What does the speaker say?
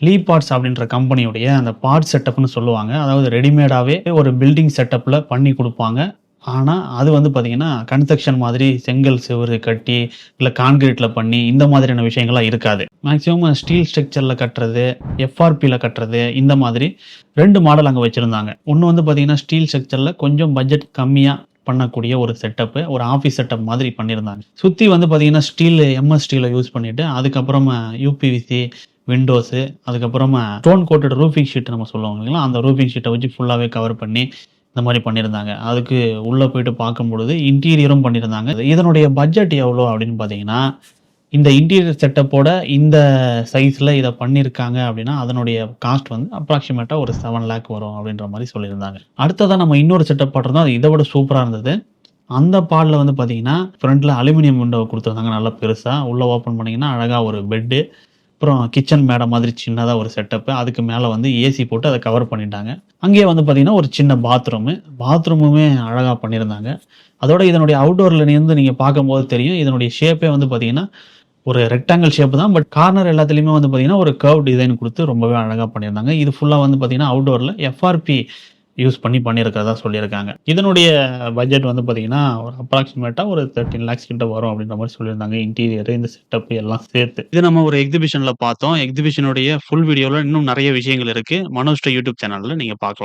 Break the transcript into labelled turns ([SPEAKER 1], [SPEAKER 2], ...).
[SPEAKER 1] லீ parts அப்படின்ற கம்பெனியுடைய அந்த பார்ட் செட்டப்னு சொல்லுவாங்க. அதாவது ரெடிமேடாவே ஒரு பில்டிங் செட்டப்ல பண்ணி குடுப்பாங்க. ஆனா, அது வந்து பார்த்தீங்கன்னா, கன்ஸ்ட்ரக்ஷன் மாதிரி செங்கல் செவுரு கட்டி, இல்ல கான்கிரீட்ல பண்ணி இந்த மாதிரியான விஷயங்கள்லாம் இருக்காது. மேக்ஸிமம் ஸ்டீல் ஸ்ட்ரக்சர்ல கட்டுறது, எஃப்ஆர்பில கட்டுறது இந்த மாதிரி 2 மாடல் அங்க வச்சிருந்தாங்க. ஒண்ணு வந்து பார்த்தீங்கன்னா, ஸ்டீல் ஸ்ட்ரக்சர்ல கொஞ்சம் பட்ஜெட் கம்மியா பண்ணக்கூடிய ஒரு செட்டப்பு. ஒரு ஆஃபீஸ் செட்டப் மாதிரி பண்ணியிருந்தாங்க. சுத்தி வந்து பார்த்தீங்கன்னா, எம்எஸ் ஸ்டீல யூஸ் பண்ணிட்டு, அதுக்கப்புறமா யுபிவிசி, விண்டோஸு, அதுக்கப்புறமா ஸ்டோன் கோட்டட் ரூஃபிங் ஷீட் நம்ம சொல்லுவோம் இல்லைங்களா? அந்த ரூஃபிங் ஷீட்ட வச்சு ஃபுல்லாவே கவர் பண்ணி இந்த மாரி பண்ணியிருந்தாங்க. அதுக்கு உள்ள போயிட்டு பார்க்கும்பொழுது, இன்டீரியரும் பண்ணியிருந்தாங்க. இதனுடைய பட்ஜெட் எவ்வளோ அப்படின்னு பார்த்தீங்கன்னா, இந்த இன்டீரியர் செட்டப்போட இந்த சைஸ்ல இத பண்ணியிருக்காங்க அப்படின்னா, அதனுடைய காஸ்ட் வந்து அப்ராக்ஸிமேட்டா ஒரு 7,00,000 வரும் அப்படின்ற மாரி சொல்லியிருந்தாங்க. அடுத்ததா நம்ம இன்னொரு செட்டப் போட்டிருந்தோம். அது இத விட சூப்பரா இருந்தது. அந்த பாட்ல வந்து பார்த்தீங்கன்னா, ஃப்ரண்ட்ல அலுமினியம் விண்டோ குடுத்துருந்தாங்க நல்லா பெருசா. உள்ள ஓப்பன் பண்ணீங்கன்னா, அழகா ஒரு பெட்டு, அப்புறம் கிச்சன் மேடை மாதிரி சின்னதா ஒரு செட்டப்பு. அதுக்கு மேல வந்து ஏசி போட்டு அத கவர் பண்ணிட்டாங்க. அங்கேயே வந்து பார்த்தீங்கன்னா, ஒரு சின்ன பாத்ரூமு. பாத்ரூமுமே அழகா பண்ணியிருந்தாங்க. அதோட இதனுடைய அவுட்டோர்ல இருந்து நீங்க பார்க்கும்போது தெரியும். இதனுடைய ஷேப்பே வந்து பார்த்தீங்கன்னா, ஒரு ரெக்டாங்கிள் ஷேப் தான். பட் கார்னர் எல்லாத்துலயுமே வந்து பார்த்தீங்கன்னா, ஒரு கர்வ் டிசைன் குடுத்து ரொம்பவே அழகா பண்ணியிருந்தாங்க. இது ஃபுல்லா வந்து பார்த்தீங்கன்னா, அவுட்டோர்ல எஃப்ஆர்பி யூஸ் பண்ணி பண்ணியிருக்கிறதா சொல்லியிருக்காங்க. இதனுடைய பட்ஜெட் வந்து பார்த்தீங்கன்னா, ஒரு அப்ராக்ஸிமேட்டா ஒரு 13,00,000 கிட்ட வரும் அப்படின்ற மாரி சொல்லியிருந்தாங்க. இன்டீரியர் இந்த செட்டப் எல்லாம் சேர்த்து. இது நம்ம ஒரு எக்ஸிபிஷன்ல பார்த்தோம். எக்ஸிபிஷனுடைய ஃபுல் வீடியோல இன்னும் நெறைய விஷயங்கள் இருக்கு. மனோஜ் யூடியூப் சேனல்ல நீங்க பார்க்கலாம்.